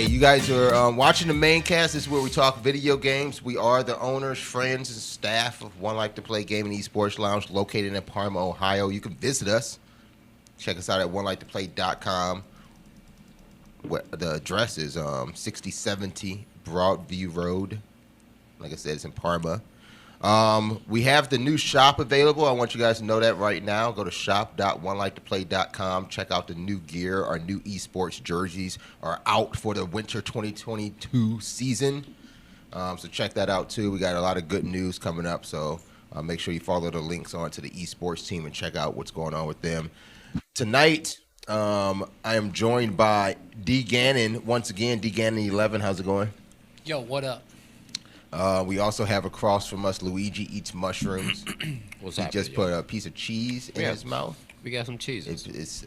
Hey, you guys are watching the Maincast. This is where we talk video games. We are the owners, friends, and staff of One Like to Play Gaming Esports Lounge located in Parma, Ohio. You can visit us. Check us out at oneliketoplay.com. The address is 6070 Broadview Road. Like I said, it's in Parma. We have the new shop available. I want you guys to know that right now. Go to shop.oneliketoplay.com. Check out the new gear. Our new esports jerseys are out for the winter 2022 season. So check that out too. We got a lot of good news coming up. So make sure you follow the links onto the esports team and check out what's going on with them. Tonight, I am joined by D Gannon. Once again, D Gannon 11. How's it going? Yo, what up? We also have across from us Luigi Eats Mushrooms. What's He happening, just put a piece of cheese in his mouth. We got some cheese. It's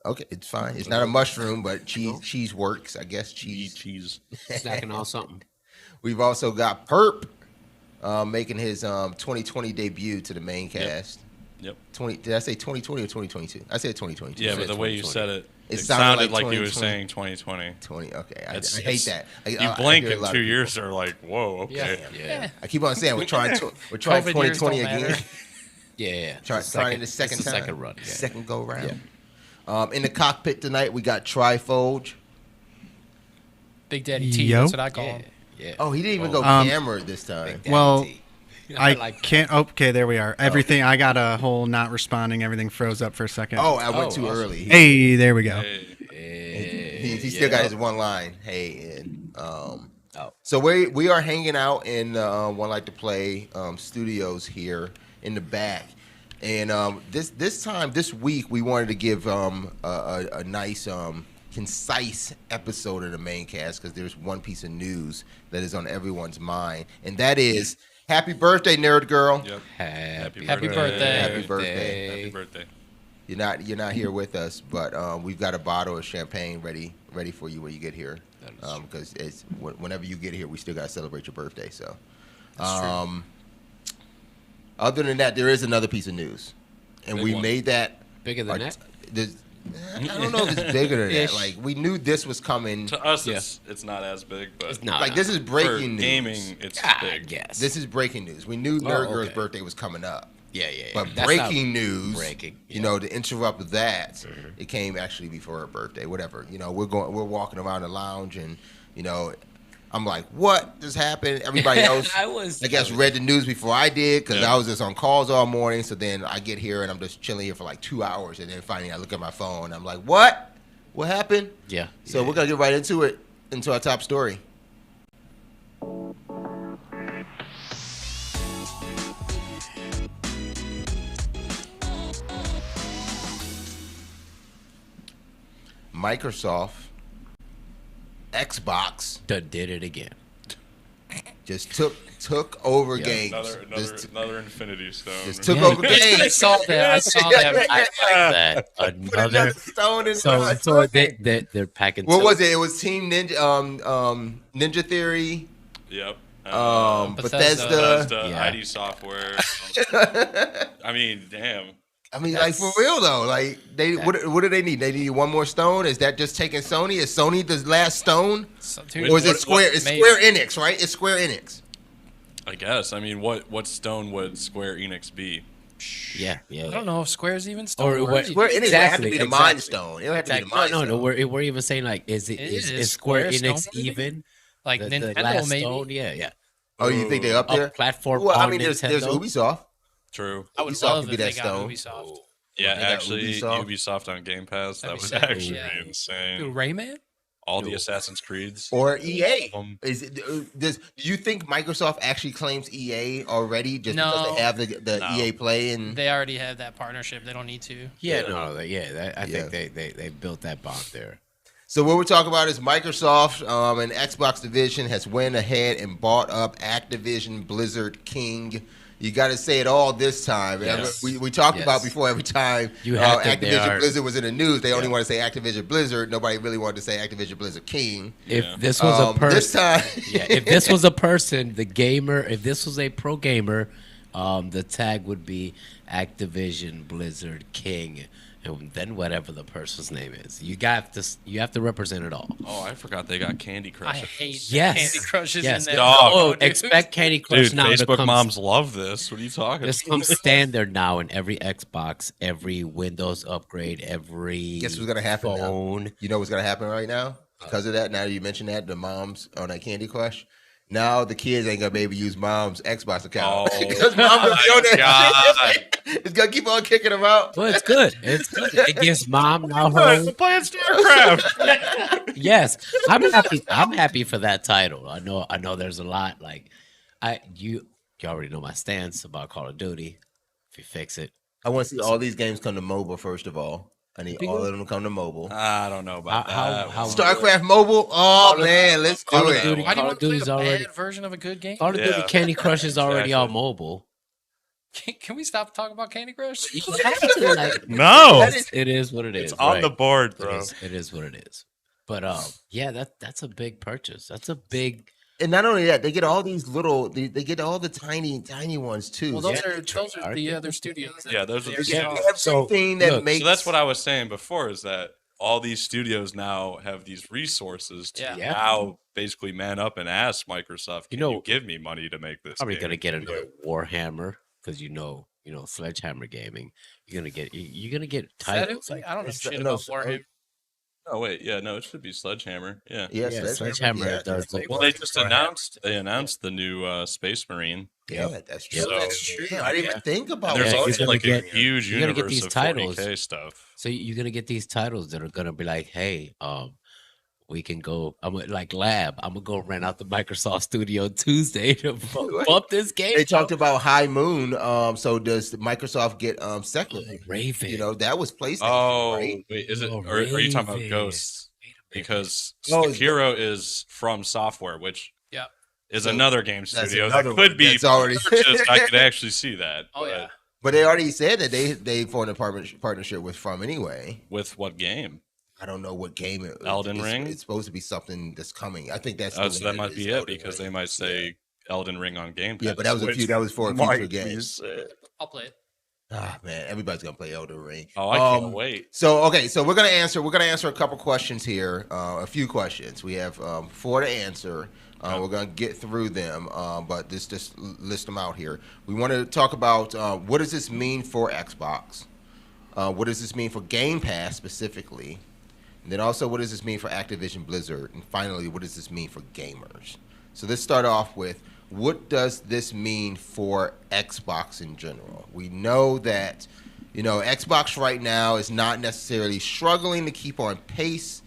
okay. It's fine. It's not a mushroom, but cheese works. I guess cheese. Snacking on something. We've also got Perp making his 2020 debut to the Maincast. Yep. Did I say 2020 or 2022? I said 2022. Yeah, but the way you said it, it sounded sounded like you were saying 2020. 20. Okay, I hate that. You blink and 2 years are like, whoa, okay. Yeah. I keep on saying we're trying 2020 again. Yeah. Trying the second time. Second run. Yeah. Second go round. Yeah. In the cockpit tonight, we got Trifold. Big Daddy T, Yo. that's what I call him. Yeah. Oh, he didn't even go camera this time. Well, I like can't. Okay, there we are. Everything. I got a whole not responding. Everything froze up for a second. Oh, I went too awesome. early. Hey, there we go. He still got his one line. Hey, and so we are hanging out in One Like to Play studios here in the back, and this week we wanted to give a nice concise episode of the Maincast because there's one piece of news that is on everyone's mind, and that is happy birthday, Nerd Girl. Yep. Happy birthday. Happy birthday. Happy birthday. You're not here with us, but we've got a bottle of champagne ready for you when you get here. Because it's whenever you get here, we still got to celebrate your birthday. So, other than that, there is another piece of news, and Big we one. made that Bigger than that? I don't know if it's bigger than that. Ish. Like we knew this was coming. To us, it's not as big, but It's not. Like this is for breaking news. gaming, it's I big. guess. This is breaking news. We knew Nerd Girl's okay. birthday was coming up. Yeah. But That's breaking not news, breaking, you know, to interrupt that, it came actually before her birthday. Whatever, you know, we're walking around the lounge, and you know, I'm like, what just happened? Everybody else, I guess, read the news before I did because I was just on calls all morning. So then I get here and I'm just chilling here for like 2 hours, and then finally I look at my phone. And I'm like, what? What happened? Yeah. So we're gonna get right into it, into our top story. Microsoft, Xbox Did it again. just took over games. Another Infinity Stone. Just took over I games. saw that. I like that. Another. Stone in So they're packing. what was it? It was Team Ninja, Ninja Theory, Yep. Bethesda. Yeah. ID Software. I mean, damn. I mean, like for real though. Like what do they need? They need one more stone. Is that just taking Sony? Is Sony the last stone, or is it Square? It's Square Enix, right? It's Square Enix. I guess. I mean, what stone would Square Enix be? Yeah. I don't know if Square's even Or still what? Square Enix would have to be the Mind Stone. It would have to be the Mind No. Stone. We're even saying like, is Square Square Enix Stone, maybe? even like the Nintendo, last maybe. stone? Yeah. Oh, you think they're up there? Platform. Well, I on mean, there's Nintendo? Ubisoft. True. I would Ubisoft love could be if they that got stone. Ubisoft. Yeah, They got actually, Ubisoft. Ubisoft on Game Pass. That That'd be would sick. actually Yeah. be insane. Dude, Rayman? All the Assassin's Creeds. Or EA. Um, Do you think Microsoft actually claims EA already just No. because they have the No. EA Play? And They already have that partnership. They don't need to. I think they built that bond there. so what we're talking about is Microsoft and Xbox division has went ahead and bought up Activision Blizzard King. You got to say it all this time. Yes. We talked Yes. about before every time You have to- they Activision are- Blizzard was in the news. They only want to say Activision Blizzard. Nobody really wanted to say Activision Blizzard King. If this was a person, This time, if this was a person, the gamer, if this was a pro gamer The tag would be Activision Blizzard King, and then whatever the person's name is. You have to represent it all. Oh, I forgot they got Candy I Crush. hate Yes. Candy Crush is Yes. in there. Dog. Oh, dude. expect Candy Crush Dude, now to Facebook come. moms love this. What are you talking This about? comes standard now in every Xbox, every Windows upgrade, every Guess what's gonna happen phone. now? You know what's gonna happen right now? Because of that, now you mentioned that, the moms on that Candy Crush. Now the kids ain't gonna be able to use mom's Xbox account. Oh, Because mom gonna be on God. that shit. It's gonna keep on kicking them out. Well, it's good. It's good. It gives mom now her. Playing StarCraft. Yes, I'm happy. I'm happy for that title. I know. There's a lot. Like, you already know my stance about Call of Duty. If you fix it, I want to see all these games come to mobile first of all. I need all of them to come to mobile. I don't know about that. How StarCraft mobile? Oh man, let's Call do of it. Duty- Why do you Call want of to play Duty's the already- bad version of a good game? Call of Duty Yeah. Candy Crush is already Exactly. on mobile. Can we stop talking about Candy Crush? No, It is what it is. it's on right. the board, It bro. is what it is. But yeah, that's a big purchase. That's a big. And not only that, they get all these little. They get all the tiny ones too. Well, those Yeah. are the other studios. Yeah, those are the Yeah. studios. Everything that look, makes. So that's what I was saying before is that all these studios now have these resources to Yeah. now basically man up and ask Microsoft, can you, know- give me money to make this Probably game? gonna get another Warhammer because you know Sledgehammer Gaming. You're gonna get Is that titles. it? I don't know It's- shit no, about so- Warhammer. Oh wait, yeah, no, it should be Sledgehammer. Yeah. Yes, Yeah, that's Sledgehammer Yeah, does that's- Well, they just announced the new Space Marine. Yeah, that's true. So- That's true. I didn't even think about And there's Yeah, that. you're also gonna like a get- huge you're gonna get universe these of titles. 40K stuff. So you're gonna get these titles that are gonna be like, hey, we can go. I'm like Lab. I'm gonna go rent out the Microsoft Studio Tuesday to bump this game. They talked about High Moon. So does Microsoft get second? Raven. You know, that was PlayStation, Oh, right? wait, is it? Oh, Or are you talking about Raven. Ghosts? Because Oh, it's- Sekiro is from Software, which Yeah. is So another game that's studio another that could one be that's already- purchased. I could actually see that. Oh but yeah. But they already said that they formed a partnership with From anyway. With what game? I don't know what game it Elden it's, Ring? It's supposed to be something that's coming. I think that's So the that one might is be it Elden because Ring. they might say Elden Ring on Game Pass. Yeah, but that was which that was for a future might game. be sick. I'll play it. Ah man, everybody's gonna play Elden Ring. Oh, I can't wait. So okay, so we're gonna answer a couple questions here, a few questions. We have 4 to answer. We're gonna get through them, but just list them out here. We want to talk about what does this mean for Xbox? What does this mean for Game Pass specifically? And then also, what does this mean for Activision Blizzard? And finally, what does this mean for gamers? So let's start off with, what does this mean for Xbox in general? We know that, Xbox right now is not necessarily struggling to keep on pace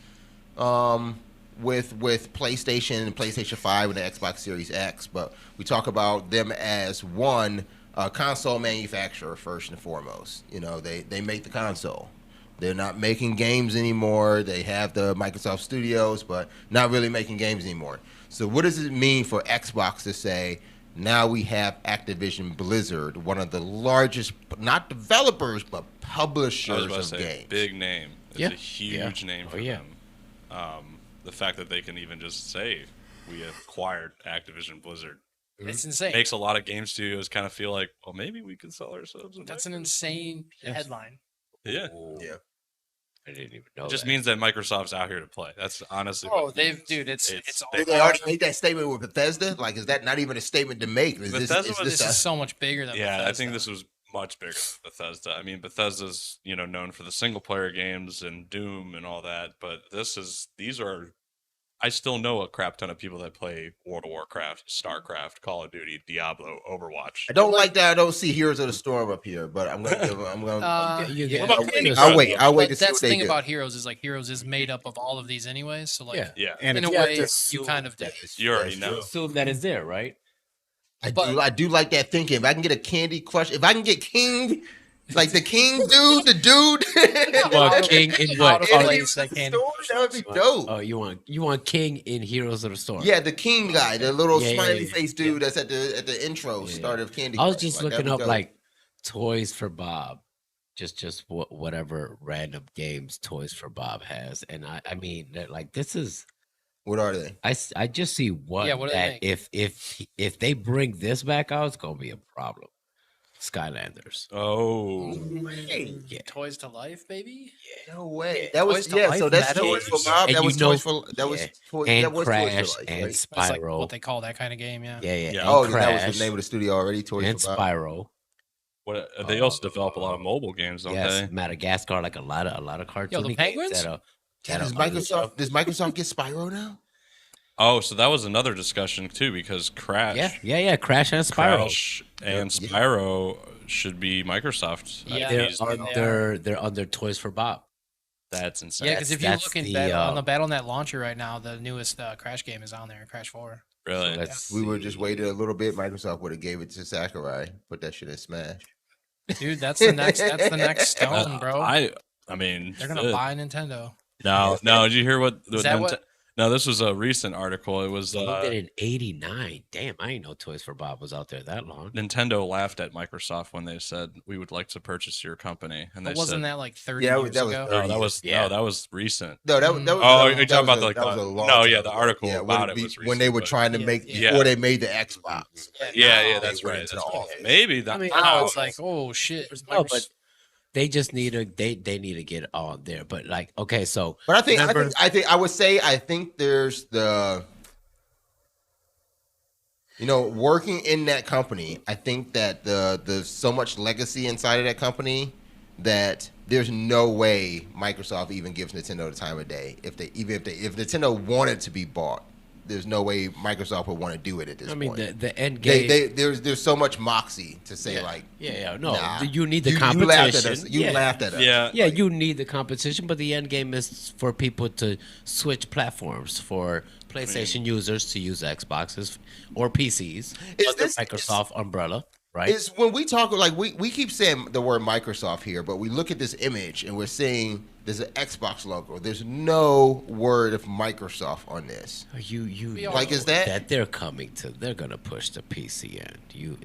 with PlayStation and PlayStation 5 and the Xbox Series X, but we talk about them as one console manufacturer first and foremost. They make the console. They're not making games anymore. They have the Microsoft Studios, but not really making games anymore. So what does it mean for Xbox to say, now we have Activision Blizzard, one of the largest, not developers, but I was publishers about to of say, games? big name. It's Yeah. a huge name for yeah. them. The fact that they can even just say we acquired Activision Blizzard It's insane. makes a lot of game studios kind of feel like, well, maybe we could sell ourselves. That's an insane headline. Yeah. Yeah. I didn't even know. It just that. means that Microsoft's out here to play. That's honestly. Oh, what it they've means. dude, it's all Did they already make that statement with Bethesda? Like, is that not even a statement to make? Is Bethesda was- this is so much bigger than Yeah, I Bethesda. think this was much bigger than Bethesda. I mean, Bethesda's known for the single player games and Doom and all that, but these are. I still know a crap ton of people that play World of Warcraft, StarCraft, Call of Duty, Diablo, Overwatch. I don't like that. I don't see Heroes of the Storm up here, but I'm gonna give. I'm gonna. You get- What about you Candy get- Crush? I'll wait. I'll wait But to see that's what the they thing do. about Heroes is like Heroes is made up of all of these anyways. So like Yeah. Yeah, And in a it's- way, That's you true. kind of did. you already That's know. true. Assume that is there, right? I do like that thinking. If I can get a Candy Crush, if I can get King, like the King dude, the dude. Well, King in what? Out of in place, Heroes that of the Candy Storm, that would be dope. Oh, you want King in Heroes of the Storm? Yeah, the King guy, the little Yeah, yeah, smiley yeah. face dude that's at the intro start of Candy I was Crush. just Like, looking that'd be up dope. like Toys for Bob, just whatever random games Toys for Bob has, and I mean like this is What are they? I just see what Yeah, what do they that if they bring this back out, it's gonna be a problem. Skylanders. Oh, Yeah. Toys to Life, baby. No way. Yeah. That was Toys to Life, So that's that Toys is- for Bob. and That you was know- Toys for that was yeah. toy, And that was Crash Toys for Life, and right? That's like Spyro. what they call that kind of game. Yeah. Yeah. Yeah. And Oh, Crash that was the name of the studio already. Toys and for Bob. Spyro. what they also develop a lot of mobile games, don't Yes, they? Madagascar, like a lot of cartoon Penguins? games that Yeah, does are Microsoft get Spyro now? Oh, so that was another discussion too, because Crash, Crash and Spyro. Crash and Spyro should be Microsoft. Yeah. They're under Toys for Bob. That's insane. Yeah, because if you That's look in the, on the BattleNet launcher right now, the newest Crash game is on there, Crash 4. Really? So let's We were see. just waiting a little bit. Microsoft would have gave it to Sakurai, put that shit in Smash. Dude, that's the next stone, bro. I mean, They're gonna buy Nintendo. No, did you hear what? Is that what? No, this was a recent article. It was They did it in '89. Damn, I didn't know Toys for Bob was out there that long. Nintendo laughed at Microsoft when they said we would like to purchase your company, and they But wasn't said, that like 30 Yeah, years that was ago? "No, that was Yeah. no, that was recent." No, that was. Oh, that you're was talking about a- like that was a the- long no, time yeah, the ago. article Yeah, about when it was when they recent, were but- trying to Yeah, make yeah. before they made the Xbox. Yeah, now yeah, that's went right. into That's the right. office. Maybe that. I mean, Now wow. it's like, oh shit. No, but they just need to they need to get on there. But like, okay, so But I think remember- I think there's the working in that company. I think that there's so much legacy inside of that company that there's no way Microsoft even gives Nintendo the time of day. If Nintendo wanted to be bought, there's no way Microsoft would want to do it at this I mean, point. the end game. There's so much moxie to say no, nah, you need the you competition. laughed at us. You yeah. laughed at us. Yeah. Yeah, you need the competition, but the end game is for people to switch platforms, for PlayStation users to use Xboxes or PCs Is under this- Microsoft umbrella, right? Is when we talk, like, we keep saying the word Microsoft here, but we look at this image and we're seeing there's an Xbox logo. There's no word of Microsoft on this. You Like, is that they're coming to? They're gonna push the PC end.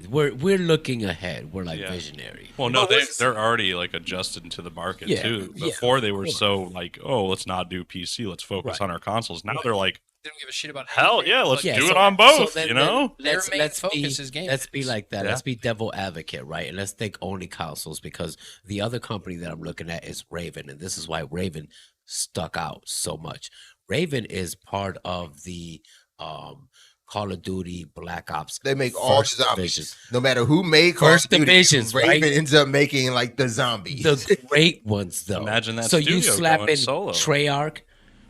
We're looking ahead. We're like Yeah. visionary. Well, no, they're already like adjusted to the market Yeah, too. yeah, Before they were of course. so like, oh, let's not do PC, let's focus Right. on our consoles. Now they're like, They don't give a shit about hell anything. yeah, let's Like, do so- it on so both. then- You know? Their main let's focus is game Let's be fits. like that. Yeah. Let's be devil advocate, right? And let's think only consoles, because the other company that I'm looking at is Raven, and this is why Raven stuck out so much. Raven is part of the Call of Duty Black Ops. they make all the First zombies. Divisions. No matter who made Call First of Duty, Divisions, Raven right? ends up making like the zombies. The great ones, though. Imagine that So you studio slap going in solo. Treyarch,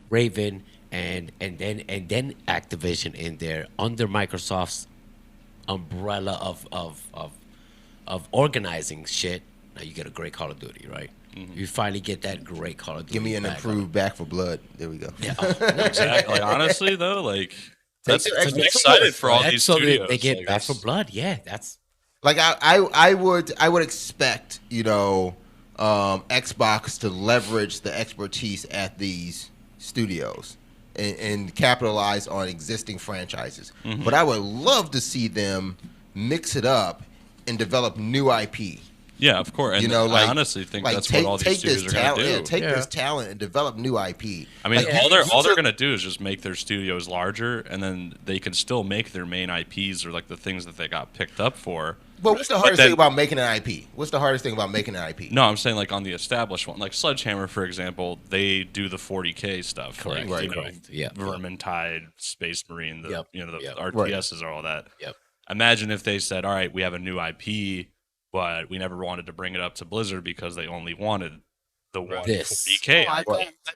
Raven, and then Activision in there under Microsoft's umbrella of organizing shit. Now you get a great Call of Duty, right? You finally get that great Call of Duty. Give me an back. improved Back for Blood. There we go. Yeah, Exactly. Honestly, though, like that's your I'm Xbox excited for all That's these so studios. they get like, Back for that's- Blood. Yeah, that's Like I would expect Xbox to leverage the expertise at these studios and capitalize on existing franchises. Mm-hmm. But I would love to see them mix it up and develop new IP. Yeah, of course. And I honestly think that's what all these studios are going to do. Take this talent and develop new IP. I mean, Like, all they're gonna do is just make their studios larger, and then they can still make their main IPs or like the things that they got picked up for. But what's the hardest thing about making an IP? What's the hardest thing about making an IP? No, I'm saying like on the established one, like Sledgehammer, for example, they do the 40K stuff, Correct, like, right, correct. Yeah. Vermintide, Space Marine, the Yep, the yep. RTSs, or all that. Yep. Imagine if they said, "All right, we have a new IP, but we never wanted to bring it up to Blizzard because they only wanted the one This. 40K." I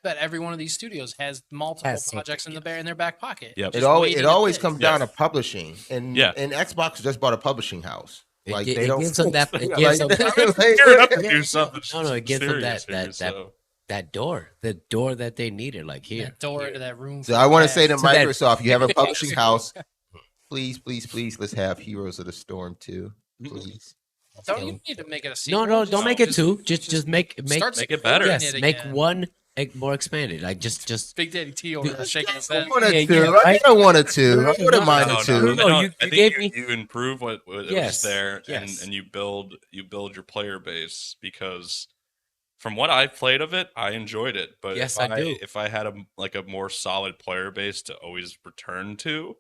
bet every one of these studios has multiple Has something, projects in their back pocket. Yep. It Just always waiting it to always hit. comes down to publishing, and Yeah. and Xbox just bought a publishing house. Like it they don't gives them that. It like, gives them, Gearing up to do something. No, it gives them serious that here, so. that door, the door that they needed. Like here, That door to that room. So I want to say to So that- Microsoft, you have a publishing house. Please, let's have Heroes of the Storm too. Please. Don't you need to make it a sequel? no, Just- don't make it two. Just make start Make it better. supporting yes, it make again. one more expanded. Like just Big Daddy T over there shaking his head. I yeah, I don't want it to. I wouldn't mind it no, to. no. you I think gave me- you improve what Yes, was there, yes. and you build your player base, because from what I played of it, I enjoyed it. But Yes, if I do. If I had a more solid player base to always return to,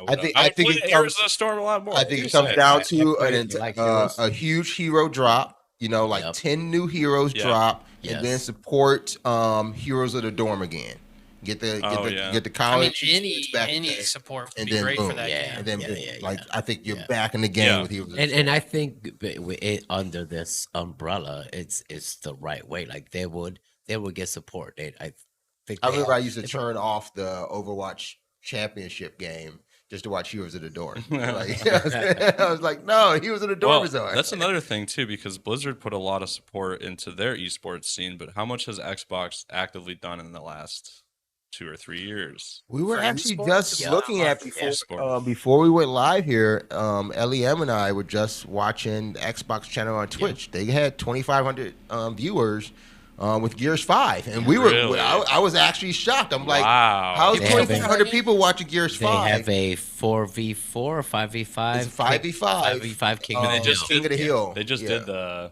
I think I I would think play it Heroes comes. of the Storm a lot more. I think You it comes say. down I to play- an I like heroes. a huge hero drop. You know, like Yep. 10 new heroes Yeah. drop, Yes. and then support Heroes of the Dorm again. Get the Oh, yeah. get the I college mean, cheats back any again, support would and be then great boom, for that yeah, game. and then yeah, boom. yeah, Like yeah. I think you're Yeah. back in the game Yeah. with Heroes. Of the And Storm. I think under this umbrella, it's the right way. Like they would get support. I think I they remember I have- used to turn off the Overwatch championship game just to watch Heroes of the Dorm. Like, I was like, no, Heroes of the Dorm Well, is on. that's another thing too, because Blizzard put a lot of support into their esports scene. But how much has Xbox actively done in the last 2 or 3 years? We were For actually esports? just Yeah. looking at Yeah. before we went live here. Lem and I were just watching the Xbox channel on Twitch. They had 2,500 viewers with Gears 5, and we were. Really? I was actually shocked. I'm like, Wow. how's They have a- 2,500 people watching Gears They 5? have a 4v4 or 5v5. It's a 5v5. 5v5 King Um, of the they just Hill. King of the Hill. They just Yeah. did the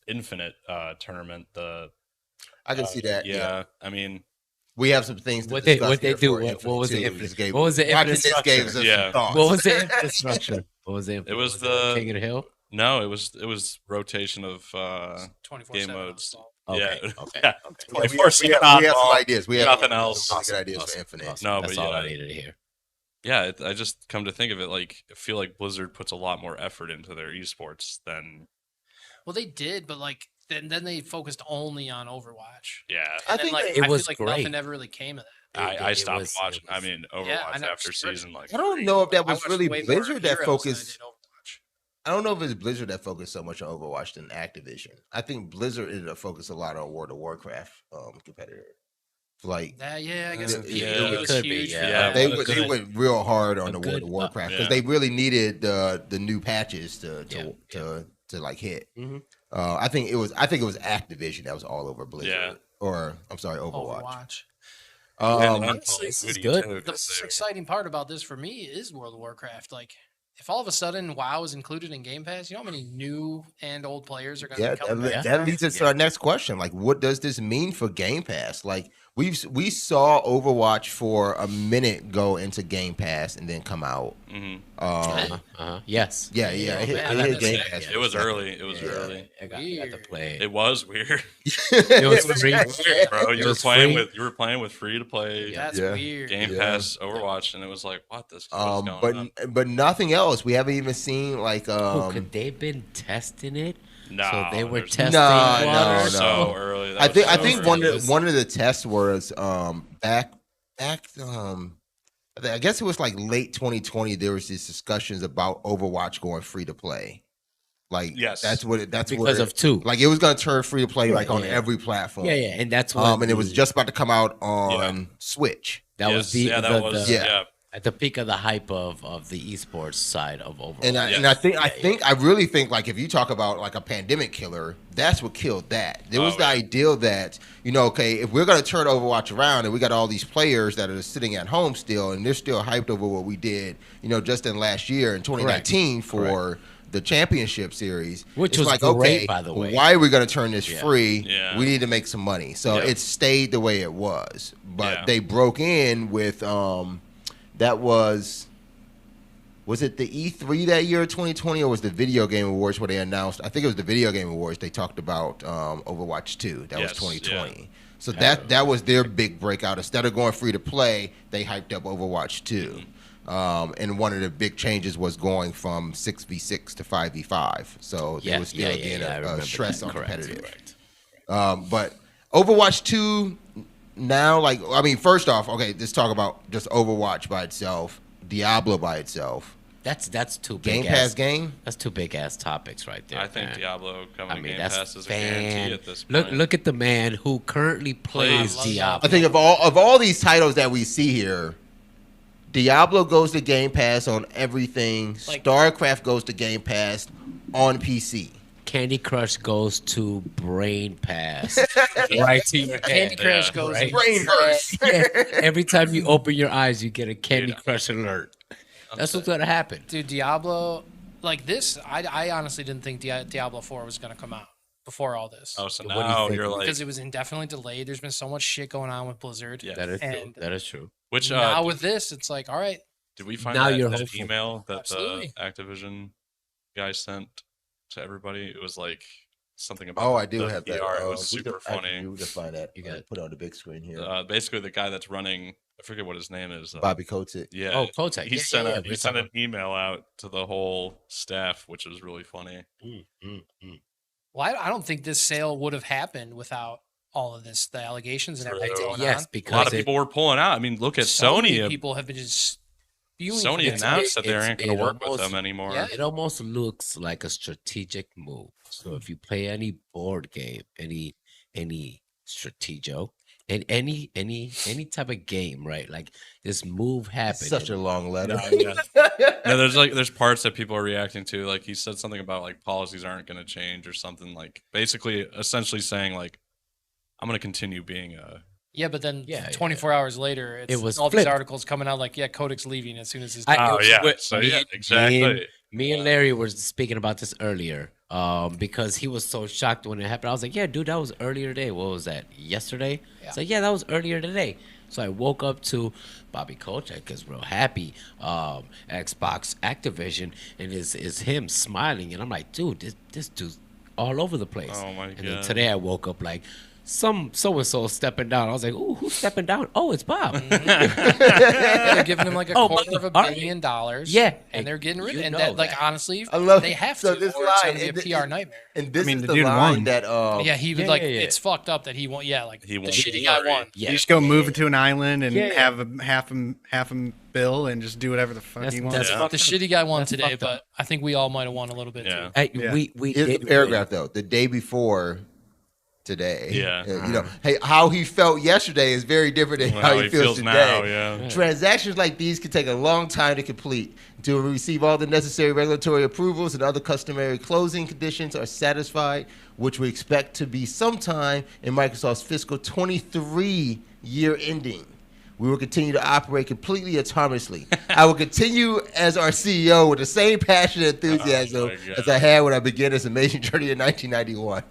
Infinite tournament. I can see that. Yeah, I mean, We have some things to What they discuss here do? for What Infinite was the too. Infinite? Just gave- What was the watching Infinite this structure? gave us Yeah. some thoughts. What was the Infinite structure? What was the Infinite? It was it the- King of the Hill. no, it was rotation of 24/7 game modes. Okay, Yeah, okay. yeah. Yeah, we 24/7 have some oddball. ideas. We have Nothing some else. good ideas Awesome, for Infinite. awesome. No, That's but all I yeah. needed to hear. Yeah, I just come to think of it, like I feel like Blizzard puts a lot more effort into their esports than Well, they did, but like then they focused only on Overwatch. yeah. I And then, think like, it I was feel like great. nothing ever really came of that. I It stopped was- watching. it I was- mean, Overwatch Yeah, I know, after sure. season like I don't 3. know if that I was watched really way more Blizzard that Heroes than I focused. did Overwatch. I don't know if it's Blizzard that focused so much on Overwatch than Activision. I think Blizzard ended up focused a lot on World of Warcraft competitor. Like That, yeah, I guess Yeah, it, yeah, it was could be, huge. yeah. for Yeah, that. they but went, a they good- went real hard on a the good- World of Warcraft because yeah. they really needed the new patches to like hit. Mhm. I think it was Activision that was all over Blizzard. Yeah. Or I'm sorry, Overwatch. Overwatch. And honestly, this is Duty, good. too, The 'cause most they- exciting part about this for me is World of Warcraft. Like, if all of a sudden WoW is included in Game Pass, you know how many new and old players are going to Yeah, be coming back? that leads us to our next question. Like, what does this mean for Game Pass? Like, we saw Overwatch for a minute go into Game Pass and then come out. Mhm. Yes. Yeah, Yeah, it hit, man, it hit that's Game sick. Pass. It was early. It was Yeah. early. I got to Weird. play. It was weird, It was free. bro. It You were was playing free. with free to play That's Yeah. weird. Game Yeah. Pass Overwatch, and it was like, what this? What's going on? but nothing else. We haven't even seen like Could they been testing it? No, so they were there's testing No, water. no. so early. That I was think so early. one of the tests was back I guess it was like late 2020. There was these discussions about Overwatch going free to play. Like Yes. that's Because of two. like it was gonna turn free to play like on yeah. every platform. Yeah, and that's what. And it was just about to come out on Switch. that was the that was yeah. at the peak of the hype of the esports side of Overwatch. And I really think like if you talk about like a pandemic killer, that's what killed that. There was the ideal that, okay, if we're gonna turn Overwatch around and we got all these players that are sitting at home still and they're still hyped over what we did, just in last year in 2019 for the championship series, Which it's was like, great, okay, by the way. why are we going to turn this free? Yeah. We need to make some money. So it stayed the way it was, but Yeah. they broke in with that was it the E3 that year, 2020, or was the Video Game Awards where they announced? I think it was the Video Game Awards. They talked about Overwatch 2. That was Yes, 2020. yeah. So that was their big breakout. Instead of going free to play, they hyped up Overwatch 2. And one of the big changes was going from 6v6 to 5v5. So there was still again I a remember stress that. on Correct, competitive. correct. But Overwatch 2 now, first off, okay, let's talk about just Overwatch by itself, Diablo by itself, That's two big Game Pass ass, game. That's two big ass topics right there. I think man. Diablo coming to Game that's Pass is a guarantee at this point. Look at the man who currently plays love Diablo. I think of all these titles that we see here, Diablo goes to Game Pass on everything. Like- StarCraft goes to Game Pass on PC. Candy Crush goes to Brain Pass. right to your Candy head. Crush Yeah, goes right. in Brain trash. burst. Yeah, every time you open your eyes, you get a Candy Crush alert. That's what's gonna happen. Dude, Diablo, like this, I honestly didn't think Diablo 4 was going to come out before all this. Oh, so What do you now think? you're like, Because it was indefinitely delayed. There's been so much shit going on with Blizzard. Yeah. That is true. And- That is true. Which Now with this, it's like, all right, did we find Now that, you're that hopeful. email that Absolutely. the Activision guy sent to everybody? It was like something about. Oh, I do the have that. PR. It We was can- super actually, funny. We can find that. You got it. Put it on the big screen here. Basically, the guy that's running, I forget what his name is. Bobby Kotick. Yeah. Oh, Kotek. He Yeah, sent yeah, a, yeah. he sent an email out to the whole staff, which was really funny. well, I don't think this sale would have happened without all of this, the allegations and everything True. going Yes, on. because A lot of people were pulling out. I mean, look at So many Sony. people have been just spewing. Sony from it. announced that they aren't going it to work with almost- them anymore. Yeah. it almost looks like a strategic move. So if you play any board game, any stratego, and any type of game, right? Like this move happened. Such a long letter. No, there's parts that people are reacting to. Like he said something about like policies aren't going to change or something. Like basically, essentially saying like I'm going to continue being a. Yeah, but then Yeah, 24 hours later, it's It was all these flipped. articles coming out like, yeah, Kodak's leaving as soon as his. Oh yeah, Wait, so me yeah, and- exactly. Me and Larry were speaking about this earlier, because he was so shocked when it happened. I was like, "Yeah, dude, that was earlier today. What was that? Yesterday?" Yeah. So yeah, that was earlier today. So I woke up to Bobby Kotick is real happy. Xbox Activision and is him smiling, and I'm like, dude, this dude's all over the place. Oh my And then God. today I woke up like. So and so stepping down. I was like, "Ooh, who's stepping down? Oh, it's Bob." They're giving him like a Oh, quarter of all right. $1 billion. Yeah. and they're getting rid of You it. And know that, like, that. honestly, I love they it. have So to. this or it's line, going to be and a PR nightmare. And this mean, is the the dude line won. that Yeah, he would yeah, like. yeah, yeah. It's fucked up that he won. Yeah, like He the won. shitty guy won. Yeah. You just go move to an island and Yeah, yeah. have a half a bill and just do whatever the fuck That's- he wants. that's Yeah. fucked The up. shitty guy won That's today, fucked up. but I think we all might have won a little bit Yeah. too. Hey, Yeah. we Here's the did paragraph though. The day before today. Yeah. You know, hey, how he felt yesterday is very different than how he feels today. now. Yeah. Transactions like these can take a long time to complete. To receive all the necessary regulatory approvals and other customary closing conditions are satisfied, which we expect to be sometime in Microsoft's fiscal 23 year ending. We will continue to operate completely autonomously. I will continue as our CEO with the same passion and enthusiasm Oh my God. as I had when I began this amazing journey in 1991.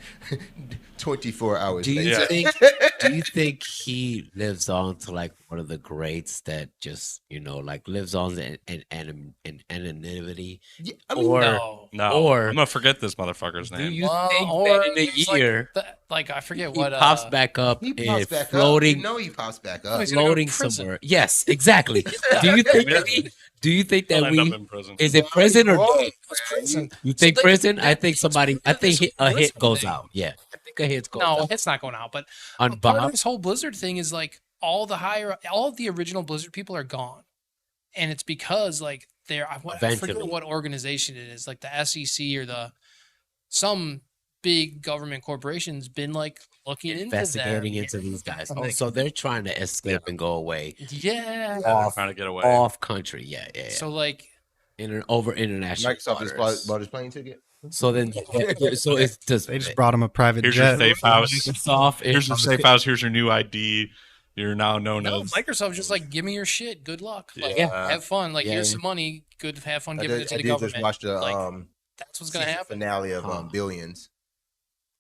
24 hours Do you later. Yeah. think? Do you think he lives on to like one of the greats that just like lives on in anonymity? Yeah, I mean, Or No, Or- I'm gonna forget this motherfucker's do name. you Well, think or that in a it's like year like I forget he what pops back up he and pops back floating? up. You know he pops back up. he's gonna go to Floating prison. somewhere. Yes, exactly. Do you think that do you think He'll that end up we in prison. is it prison or Wrong. jail? It's prison. You think So they- prison? I that- think somebody. I think this a hit Blizzard goes thing. out. Yeah, I think a hit goes No, out it's not going out. But on part of Bob. this whole Blizzard thing is like all of the original Blizzard people are gone, and it's because like I forget Eventually. what organization it is, like the SEC or some big government corporation's been like looking Investigating into into these guys. I'm Oh, like- so they're trying to escape and go away them. Yeah. off Trying to get away. off country. Yeah, yeah, yeah. So like Over international. Microsoft just waters. bought his plane ticket. So then, so it's just They just brought him a private Here's jet. your safe house. Microsoft. Here's your safe house. Here's your new ID. You're now known no, as. Microsoft's just like, give me your shit. Good luck. Like, Yeah. have fun. Like, Yeah, here's yeah. some money. Good, have fun I giving did, it to I the did government. just watch the Like, that's what's gonna season happen. finale of Huh. Billions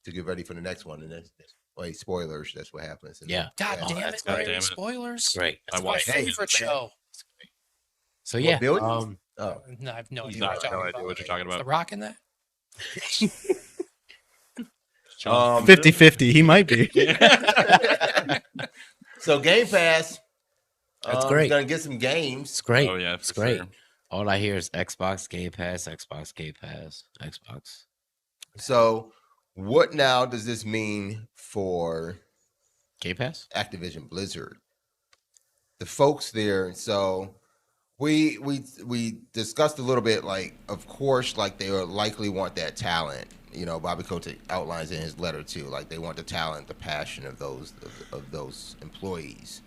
to get ready for the next one. And wait, spoilers. That's what happens. And Yeah. God yeah. damn that's it! God Larry, damn it. Spoilers. Great. That's I my watched it. favorite show. So What, yeah. Billions? Oh, No, I have no idea No, what you're no talking idea about. what you're talking Is The about. Rock in that? 50-50. He might be. so Game Pass. That's great. Gonna get some games. It's great. Oh yeah, It's for great. sure. All I hear is Xbox Game Pass, Xbox Game Pass, Xbox. So, what now does this mean for Game Pass? Activision Blizzard? The folks there. So, we discussed a little bit. Like, of course, like they will likely want that talent. You know, Bobby Kotick outlines in his letter too. Like they want the talent, the passion of those employees.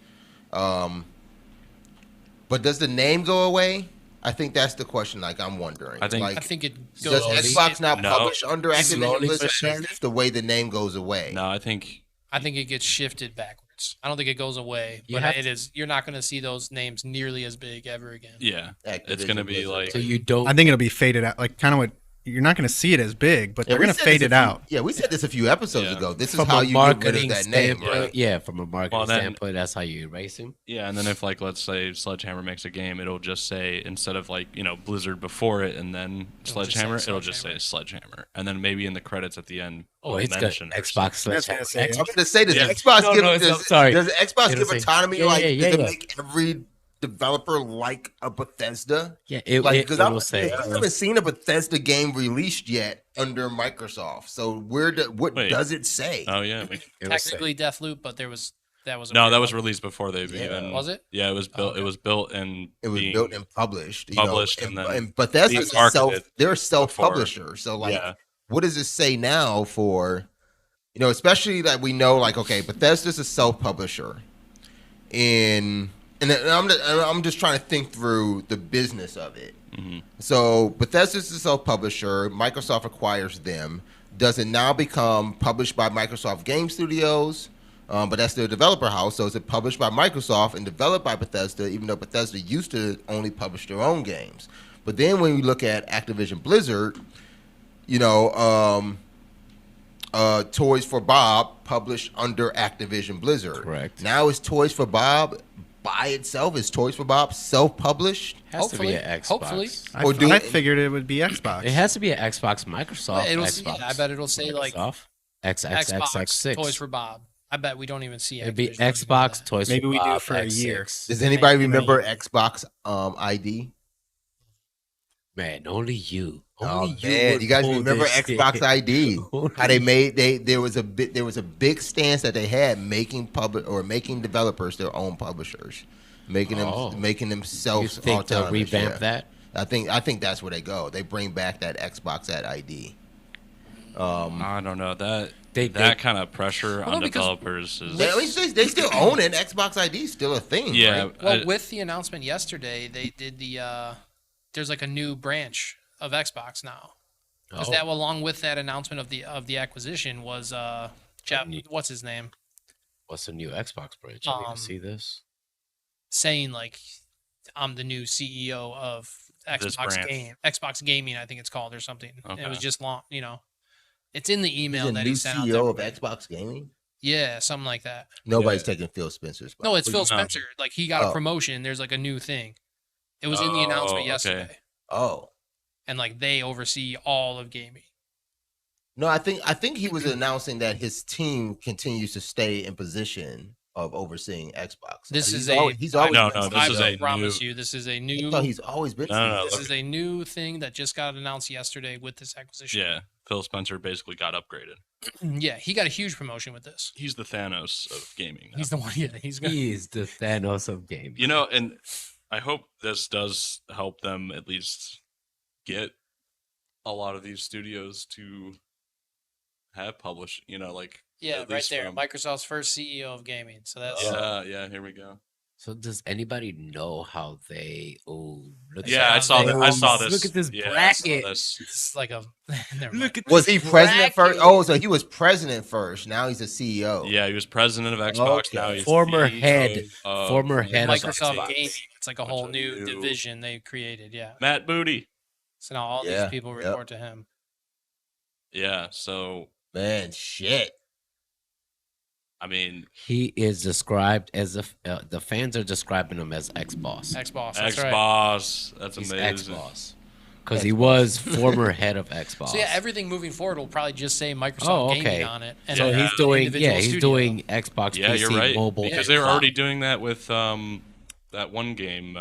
But does the name go away? I think that's the question. Like I'm wondering. I think- like, I think it does goes. Xbox not No. publish under Activision Slowly but Blizzard? surely. That's the way the name goes away. No, I think I think it gets shifted backwards. I don't think it goes away, You but have it is. You're not going to see those names nearly as big ever again. yeah, it's Activision gonna be Blizzard. like So you don't. I think it'll be faded out, like kind of what you're not going to see it as big, but Yeah, they're we going to said fade this it a few- out. Yeah, we said this a few episodes Yeah. ago. This is From how a you get rid of marketing that name, standpoint, right? yeah, from a marketing Well, then- standpoint, that's how you erase him. Yeah, and then if like let's say Sledgehammer makes a game, it'll just say instead of like Blizzard before it and then Sledgehammer, it'll just say Sledgehammer, and then maybe in the credits at the end. Oh, it'll it's got mention or Xbox something. Sledgehammer. say, I'm going to say, does Yeah. Xbox No, give no, does, sorry. does Xbox It'll give say- autonomy yeah, like yeah, yeah, to yeah. make every developer like a Bethesda? Yeah, Like, it I will say. haven't seen a Bethesda game released yet under Microsoft. So what Wait. does it say? Oh yeah, It will say. Technically Deathloop, but that was a no, weird that was one. released before they Yeah. even. Was it? Yeah, it was built. okay. It was built and It was being- built and published. Published and and then Bethesda's being marketed they're a self-publisher. So like, Yeah. what does it say now for, especially that we know like, okay, Bethesda's a self-publisher, and I'm just trying to think through the business of it. Mhm. So Bethesda's a self-publisher. Microsoft acquires them. Does it now become published by Microsoft Game Studios? But that's their developer house. So is it published by Microsoft and developed by Bethesda, even though Bethesda used to only publish their own games? But then when we look at Activision Blizzard, Toys for Bob published under Activision Blizzard. Correct. Now is Toys for Bob by itself? Is Toys for Bob self-published? Has to be an Xbox. Hopefully. Or do I it- figured it would be Xbox. It has to be an Xbox, Microsoft. It'll Xbox. I bet it'll say like Microsoft. Xbox XXXX6. Toys for Bob. I bet we don't even see It'd be Activision doing Xbox that. Toys Maybe for we do Bob for a year. X6. Does anybody remember Xbox ID? Man, only you. Oh Only man, would you guys pull remember this Xbox shit. ID? Only How they made there was a big stance that they had making developers their own publishers, making them You self think they'll autonomous. revamp Yeah. that? I think that's where they go. They bring back that Xbox at ID. I don't know that They- that kind of pressure Well, on because- developers is. At least they still own it. Xbox ID is still a thing. Yeah, right? Well, with the announcement yesterday, they did there's like a new branch of Xbox now. Because Oh. that, along with that announcement of the acquisition, was what's his name, What's the new Xbox bridge? I need to see this. saying like, I'm the new CEO of This branch. Xbox Gaming, I think it's called, or something. And it was Okay. just long, it's in the He's email the that new he sent out. to CEO of everybody. Xbox Gaming. Yeah, something like that. Nobody's Yeah. taking Phil Spencer's spot. No, it's Phil No. Spencer. Like he got Oh. a promotion. There's like a new thing. It was in the Oh, announcement okay. yesterday, Oh. and like they oversee all of gaming. No, I think he was announcing that his team continues to stay in position of overseeing Xbox. This He's is a- always been No, CEO. this is I a promise new- you, this is a I new. thought he's always been. No, This look. is a new thing that just got announced yesterday with this acquisition. Yeah, Phil Spencer basically got upgraded. Yeah, he got a huge promotion with this. He's the Thanos of gaming. Now. He's the one. Yeah, he's gonna. He is the Thanos of games. And I hope this does help them at least get a lot of these studios to have published. Like Yeah, at right least there. from- Microsoft's first CEO of gaming. So that's Yeah, here we go. So does anybody know how they? Oh, look at Yeah, I that. saw They that. I saw almost- this. Look at this Yeah, I saw bracket. this. it's like a. Never Look mind. at Was this he president first? bracket. Oh, so he was president first. Now he's a CEO. Yeah, he was president of Xbox. Okay. Now he's Former CEO head of of Microsoft Xbox. Gaming. It's like a whole Bunch of new new- division they created. Yeah. Matt Booty. So now all Yeah, these people yep. report to him. Yeah, so Man, shit. I mean, He is described as the fans are describing him as X-Boss. Xbox. That's right. X-Boss. That's He's amazing. X-Boss. Because he was former head of Xboss. So yeah, everything moving forward will probably just say Microsoft Oh, Gaming okay. on it. And So Yeah. he's doing individual he's studio. doing Xbox Yeah, PC you're right. mobile. Because and they were cloud. already doing that with that one game.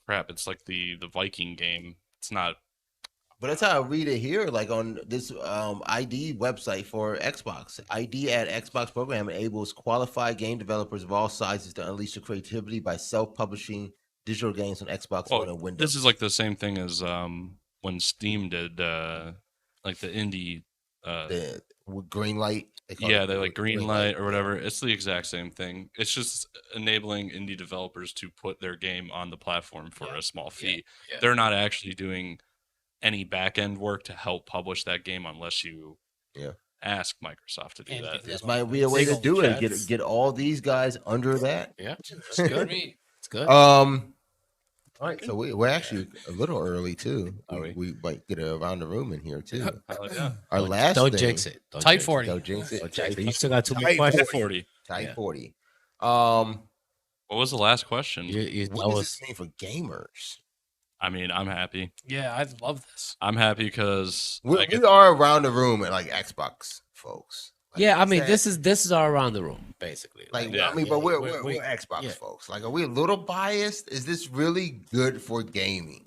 Crap, it's like the Viking game. It's not. But that's how I read it here, like on this ID website for Xbox. ID at Xbox program enables qualified game developers of all sizes to unleash their creativity by self-publishing digital games on Xbox One and Windows. This is like the same thing as when Steam did like the indie. the green light. Yeah, they like Greenlight or whatever. It's the exact same thing. It's just enabling indie developers to put their game on the platform for a small fee. Yeah. They're not actually doing any back end work to help publish that game unless you ask Microsoft to do And that. get This might be a way to Single do it. chats. Get all these guys under that. Yeah, It's good for me. it's good. All right, so we're actually a little early too. Are we? We might get around the room in here too. Hell yeah. Our last Don't thing, jinx it. Don't Tight jinx it. 40. Don't jinx it. Don't jinx it. You still got 2 more Tight questions. 40. Tight Yeah. 40. What was the last question? What does this mean for gamers? I mean, I'm happy. Yeah, I love this. I'm happy because We are around the room at like Xbox folks. Like, Yeah, I mean, this is all around the room, basically. like Yeah. I mean, but we're Xbox yeah. folks. Like, are we a little biased? Is this really good for gaming?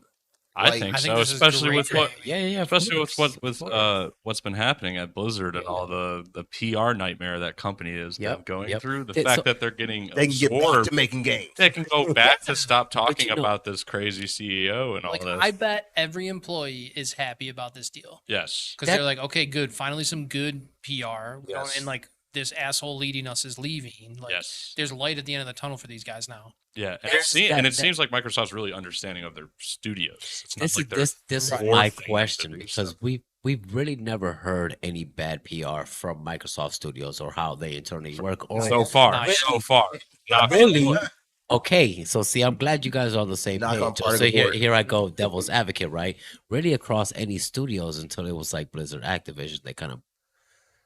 I Like, think I think so, this is especially great with for what gaming. Yeah, of especially with course, what of course. what's been happening at Blizzard and all the PR nightmare that company is Yep, going yep. through. The Th- fact so- that they're getting They can get back absorbed, to making games. they can go back to stop talking you know- about this crazy CEO and all Like, this. I bet every employee is happy about this deal Yes. because That- they're like, okay, good, finally some good PR. We don't- Yes. And like this asshole leading us is leaving. Like, Yes. there's light at the end of the tunnel for these guys now. Yeah. And, There's it that- seems like Microsoft's really understanding of their studios. It's not This like is they're this is Right. my forcing them to question do because stuff. we've really never heard any bad PR from Microsoft Studios or how they internally work. Or so far. Nice. So far. Not really. Okay, so see, I'm glad you guys are on the same Knock on page. part of So the board. here I go, devil's advocate, right? Really across any studios until it was like Blizzard, Activision, they kind of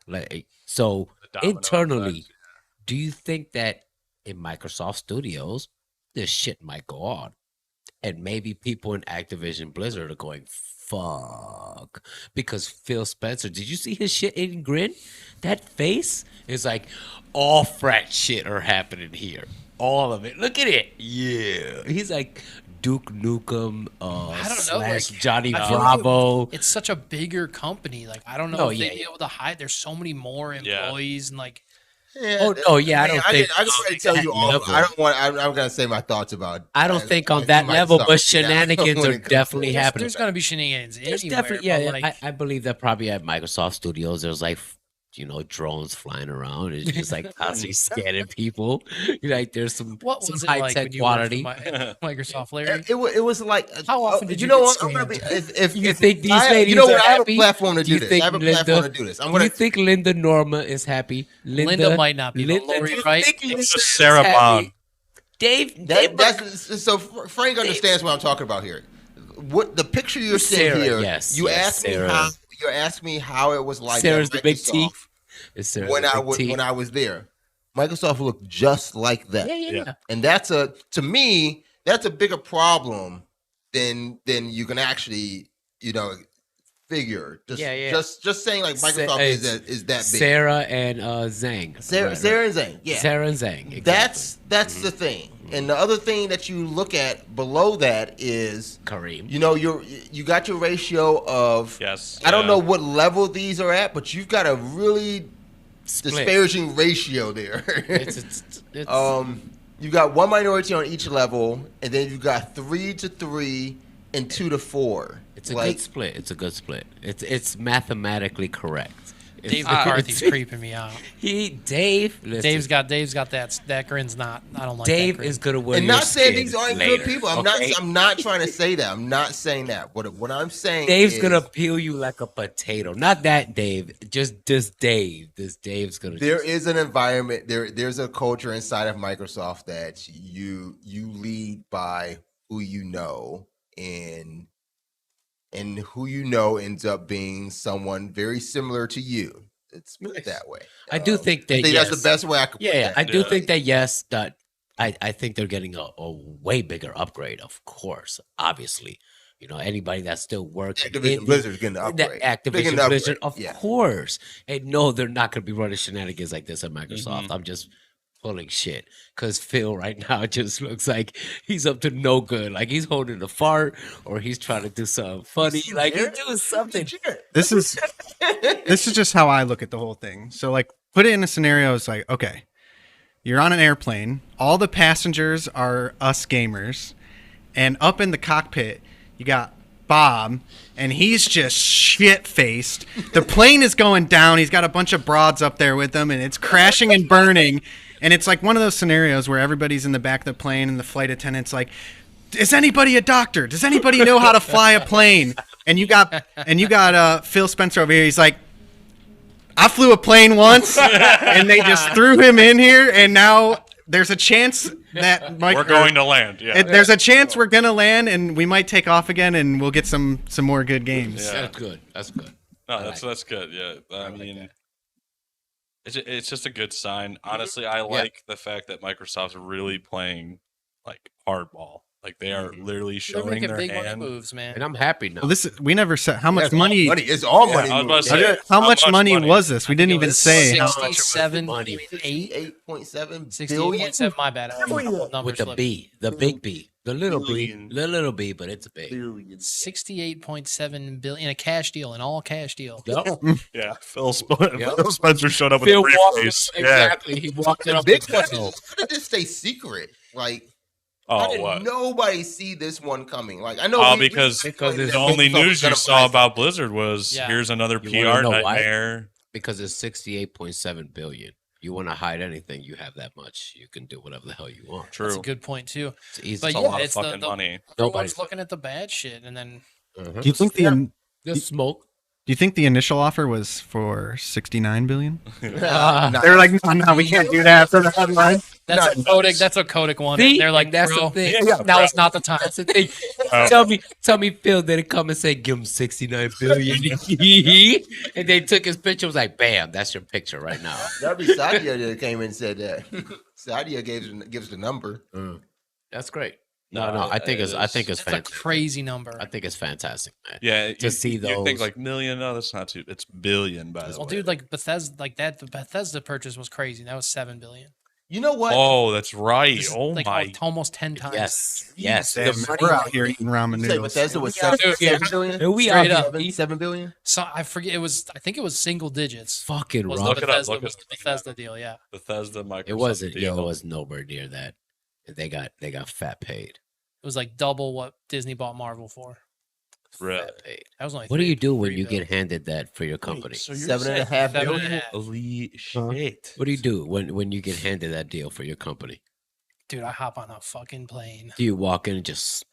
like so The domino internally. effect. Do you think that in Microsoft Studios, this shit might go on, and maybe people in Activision Blizzard are going fuck because Phil Spencer? Did you see his shit eating grin? That face is like all frat shit are happening here. All of it. Look at it. Yeah, he's like Duke Nukem. I don't know, Slash like, Johnny I feel like Bravo. It's such a bigger company. Like, I don't know No, if yeah, they'd be able to hide. There's so many more Yeah. employees and like, Yeah, Oh, no, yeah, I don't think- I just want to tell you that all. level. I don't want. I'm gonna say my thoughts about. I don't think on that level, but shenanigans are definitely happening. there's going to be shenanigans There's anywhere. definitely, yeah, but, like, I believe that probably at Microsoft Studios, there's like, drones flying around. It's just like constantly scanning people. Like there's some what some was it high like tech when you worked for quality. Microsoft, Larry? It was like. How often did you know get what? I'm gonna be. If You think these ladies you know are what? I have a happy? platform to Do you do this. think I have a Linda- platform to do this. I'm Do gonna. you think Linda Norma is happy? Linda might not be, but Linda, Lori, do you right? think Linda It's just is Sarah happy? Bond. Dave, So Frank understands what I'm talking about here. What the picture you're seeing Sarah, here? yes, You yes, asked Sarah. me how. You asked me how it was like. Sarah's at the big T. Microsoft Is Sarah when the I big was T? when I was there. Microsoft looked just like that. yeah, yeah, Yeah. yeah. And that's to me, that's a bigger problem than you can actually, figure. Just saying like Microsoft is that big. Sarah and Zhang. Sarah and Zhang. Yeah. Sarah and Zhang. Exactly. That's the thing. And the other thing that you look at below that is Kareem. you got your ratio of Yes. I don't Yeah. know what level these are at, but you've got a really Split. disparaging ratio there. It's You've got one minority on each level, and then you've got 3 to 3 and 2 to 4. It's a good split. It's a good split. It's mathematically correct. Dave McCarthy's creeping me out. Dave. Listen, Dave's got that grin's not. I don't like Dave that grin. is gonna wear. And your not saying skin these aren't later, good people. okay? I'm not trying to say that. I'm not saying that. What I'm saying Dave's is, gonna peel you like a potato. Not that Dave. Just this Dave. This Dave's gonna. there is an environment there's a culture inside of Microsoft that you lead by who you know, and who you know ends up being someone very similar to you. Let's put it that way. I do think that. I think yes. that's the best way I could put Yeah, that. I do Yeah. think that. Yes, that I think they're getting a way bigger upgrade. Of course, obviously, anybody that still works. Activision Blizzard's getting an upgrade. Big Activision an upgrade, Blizzard, of yeah. course. And no, they're not going to be running shenanigans like this at Microsoft. Mm-hmm. I'm just pulling shit because Phil right now just looks like he's up to no good. Like he's holding a fart or he's trying to do something funny. Like he's doing something. This is just how I look at the whole thing. So like put it in a scenario. It's like, okay, you're on an airplane. All the passengers are us gamers. And up in the cockpit, you got Bob, and he's just shit-faced. The plane is going down. He's got a bunch of broads up there with him, and it's crashing and burning. And it's like one of those scenarios where everybody's in the back of the plane, and the flight attendant's like, is anybody a doctor? Does anybody know how to fly a plane? And you got Phil Spencer over here. He's like, I flew a plane once, and they just threw him in here, and now there's a chance that We're going to land. Yeah. there's a chance we're gonna land, and we might take off again, and we'll get some more good games. Yeah. That's good. That's good. No, that's good. Yeah, I mean, it's just a good sign. Honestly, I like the fact that Microsoft's really playing like hardball. Like they are literally They're showing making their big money hand. moves, man. And I'm happy now. Well, we never said how much It's all money. It's all money. I was about to moves. say, How much money was this? We didn't It even was say. 67, money. 8, 68.7 billion. 68.7. My bad. With the B, the big B, the little B, the little B, but it's a big. 68.7 billion in a cash deal, an all cash deal. Yep. Yeah, Phil Spencer showed up with Phil a walked briefcase. exactly. He walked it The up. big with question Phil. is, how did this stay secret? Like, how Oh, did what? nobody see this one coming? Like, I know. Oh, we because speculated it's that the only Microsoft was news you gonna saw buy about Blizzard was Yeah. here's another You wanna PR know why? nightmare. Because it's 68.7 billion. You want to hide anything, you have that much. You can do whatever the hell you want. True. That's a good point too. It's easy. But It's a yeah, lot of it's the- fucking the- money. Nobody's Everyone's looking at the bad shit, and then Do you think Just smoke. Do you think the initial offer was for 69 billion? Ah. They're like, no, we can't do that for the headline. that's what Kotick. That's what Kotick wanted. See? They're like, And that's bro, the thing. now is not the time. That's the thing. Oh. Tell me, Phil didn't come and say give him 69 billion, and they took his picture. Was like, bam, that's your picture right now. That'd be Sadia that came in and said that. Sadia gives the number. That's great. No, I think it's That's a fantastic. crazy number. I think it's fantastic, man. Yeah, To see You think those- like million? No, that's not too. It's billion, by the Well, way. dude, like Bethesda, like that. The Bethesda purchase was crazy. That was 7 billion. You know what? Oh, that's right. This is Oh like my. almost 10 times. Yes. Damn, The money- we're out here eating ramen You say noodles. Bethesda was Yeah. 7 billion? Here we Straight are. up. 7 billion? So I forget. It was. I think it was single digits. Fucking Was wrong. Look the it up, Bethesda, look was it the Bethesda deal? Yeah. Bethesda, Microsoft. It wasn't. deal. It was nowhere near that. They got fat paid. It was like double what Disney bought Marvel for. Really? Fat paid. That was only. What do you do when 3 you billion. get handed that for your company? So you're 7.5 7 billion? and a half. Holy shit. What do you do when you get handed that deal for your company? Dude, I hop on a fucking plane. Do you walk in and just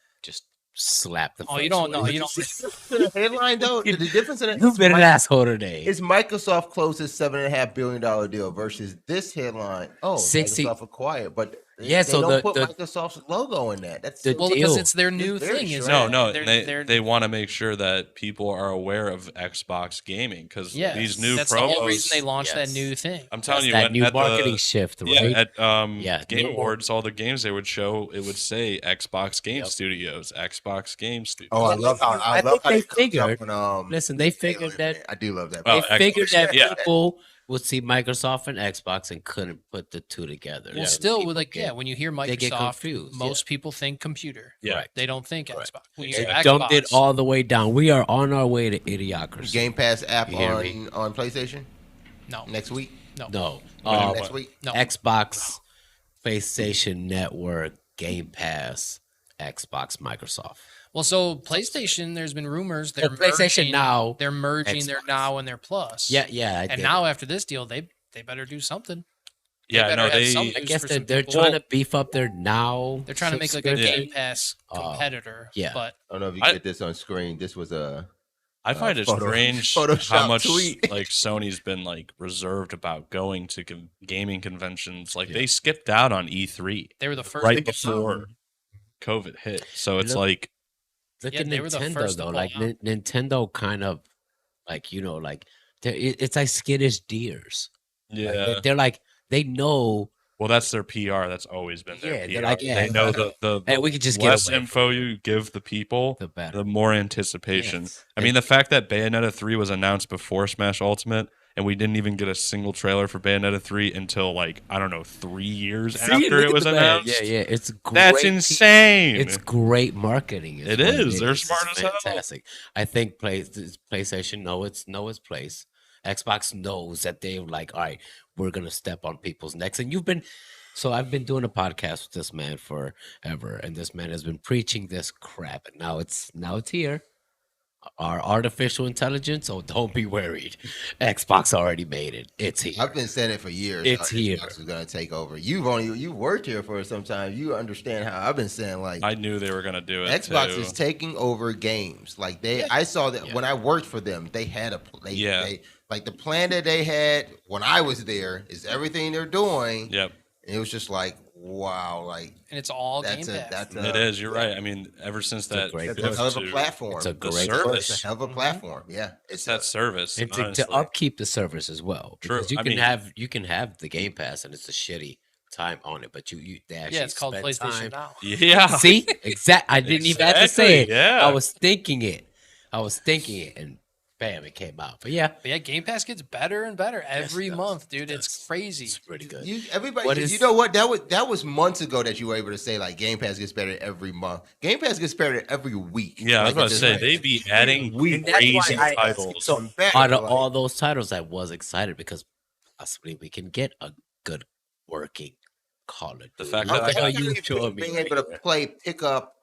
slap the? Oh, you face don't know. away? You don't. The headline though, the difference in it You've been an asshole today. is Microsoft closed his $7.5 billion deal versus this headline. Oh, 60 Microsoft acquired, but Yeah, they so don't the- put Microsoft's logo in that. That's the Well, deal. because it's their new It's very thing. Is strange. No, they're, they want to make sure that people are aware of Xbox gaming because yeah. these new That's promos. the whole reason they launched Yes. that new thing. I'm telling you, that at, new at marketing the, shift, right? yeah, at Yeah, Game new- Awards, all the games they would show, it would say Xbox Game Yep. Studios, Xbox Game Studios. Oh, I love how I think they it comes figured- up when, Listen, they figured that I do love that. Oh, they figured Xbox, that yeah. people would see Microsoft and Xbox and couldn't put the two together. Well, And still, people with like, get- yeah, when you hear they get Microsoft, confused, most people think computer. Yeah. Right. They don't think Right. Xbox. When you They say Xbox, dumped it all the way down. We are on our way to idiocracy. Game Pass app You hear me? on PlayStation No, next week. No, Next week. no. Xbox, PlayStation Network, Game Pass, Xbox, Microsoft. Well, so PlayStation, there's been rumors they're Well, PlayStation merging, Now, they're merging their Xbox. Now and their Plus. Yeah. I And did. now after this deal, they better do something. Yeah, better no, have they. some I news guess for that some they're people. trying to beef up their Now. They're trying to make like a subscription. Game Pass competitor. yeah. But I don't know if you I- get this on screen. This was a I find it strange Photoshop how much tweet. like Sony's been like reserved about going to gaming conventions. Like they skipped out on E3 they were the first. right to- before COVID hit. So it's Look- like Look Yeah, at they were the Nintendo first to though. pull Like out. Nintendo kind of like it's like skittish deers. yeah. Like, they're like they know. Well, that's their PR. That's always been their Yeah, PR. they're like, yeah, they know the Hey, we could just get less away info you give the people, the better. the more anticipation. Yes. I mean, the fact that Bayonetta 3 was announced before Smash Ultimate, and we didn't even get a single trailer for Bayonetta 3 until like I don't know 3 years See, after look it at was the bad. announced. Yeah, it's great. That's insane. It's great marketing. It what is. They're It's smart as hell. fantastic. I think PlayStation know its place. Xbox knows that they're like, all right, we're gonna step on people's necks. And I've been doing a podcast with this man forever, and this man has been preaching this crap, and now it's here. Our artificial intelligence. Oh, don't be worried. Xbox already made it. It's here. I've been saying it for years. It's how here. Xbox is going to take over. You worked here for some time. You understand how I've been saying like I knew they were gonna do it. Xbox too. is taking over games. Like I saw that when I worked for them. They had like the plan that they had when I was there is everything they're doing. Yep. And it was just like, wow, like and it's all Game Pass. that's It is. You're right. I mean, ever since that, great that's a hell of a platform. It's a the great service. It's a hell of a platform. Yeah, It's that service, and honestly. to upkeep the service as well. True. Because you I can mean- you can have the Game Pass and it's a shitty time on it, but they actually Yeah, it's called spend PlayStation time. Now. Yeah. See, I didn't even have to say it. Exactly, yeah. I was thinking it, and bam, it came out. But yeah, But yeah, Game Pass gets better and better every it does. month, dude. It It's does. crazy. it's pretty good. Everybody, What you is- know what? That was months ago that you were able to say like Game Pass gets better every month. Game Pass gets better every week. Yeah, I was Like, about to it's say like- they be adding And that's why crazy I- titles. So back, out of like- all those titles, I was excited because possibly we can get a good working Call of Duty. The fact I'm that I How thinking you of showing me being able to play pickup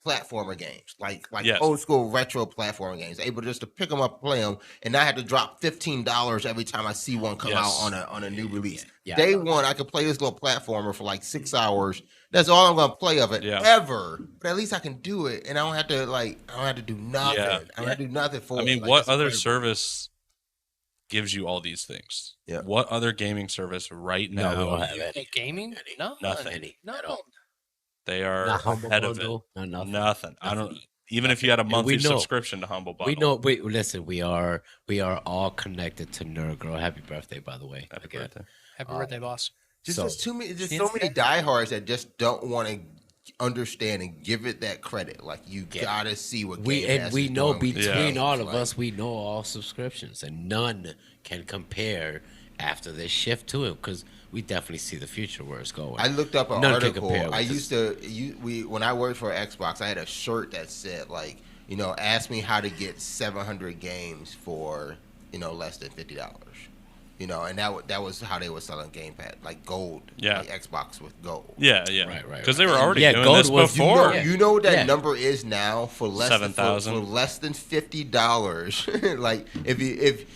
platformer games, like Yes. old school retro platformer games, able just to pick them up, play them, and not have to drop $15 every time I see one come Yes. out on a new release. Yeah, Day one, I could play this little platformer for like 6 hours. That's all I'm gonna play of it Yeah. ever. But at least I can do it, and I don't have to do nothing. Yeah. I don't have to do nothing for I it. mean, Like, what it's other incredible. service gives you all these things? Yeah. What other gaming service right No, now? we don't have Hey, any. gaming? No, Nothing. Any No, at all. They are Not Humble ahead of it. Bundle, not nothing. Nothing. I don't. Even if you had a And monthly we know- subscription to Humble Bundle, We know. We listen. We are all connected to Nerd Girl. Happy birthday, by the way. Happy Again. birthday. Happy birthday, boss. Just So- there's too many. There's She so didn't many say diehards that just don't want to understand and give it that credit. Like you Yeah. gotta see what We Game and Pass we is know doing with between games. all of Like, us, we know all subscriptions, and none can compare after this shift to it because we definitely see the future where it's going. I looked up an None can article. compare with I this. used to. When I worked for Xbox, I had a shirt that said like, ask me how to get 700 games for less than $50. And that was how they were selling Game Pass, like gold. Yeah. Like Xbox with gold. Yeah, Right, right, Because right. they were already Yeah, doing gold this was- before. Yeah. You know what that Yeah. number is now for less than $7,000? $50. Like if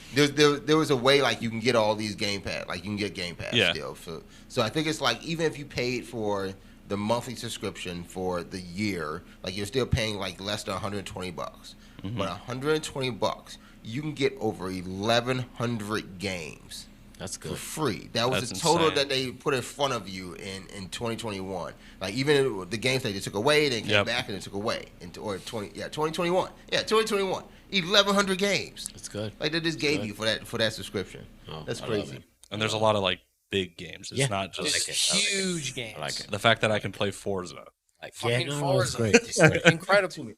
there was a way like you can get all these Game Pass, like you can get Game Pass Yeah. still. So I think it's like even if you paid for the monthly subscription for the year, like you're still paying like less than $120. Mm-hmm. But $120, you can get over 1,100 games That's for good. free. That was That's the total insane. that they put in front of you in 2021. Like even the games that they took away, they came Yep. back and they took away into 2021. Yeah, 2021. 1,100 games. That's good. Like they just gave Good. you for that subscription. Oh, That's I love crazy. it. And there's a lot of like big games. It's Yeah. not I just like it. I like it. Huge games. I like it. the fact that I can play Forza. Like, Fucking no, Forza. it's great. Incredible.